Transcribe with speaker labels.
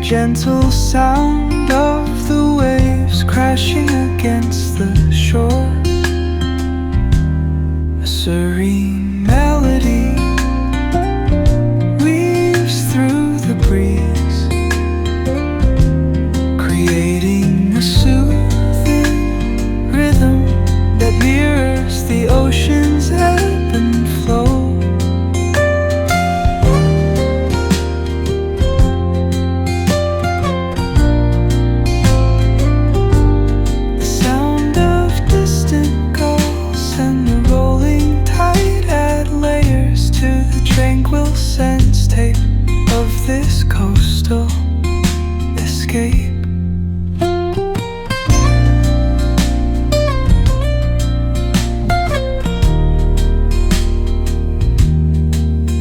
Speaker 1: gentle sound of the waves crashing against the shore. A serene melody weaves through the breeze, creating a soothing rhythm that mirrors the ocean's ebb and flow. Tranquil sense tape of this coastal escape.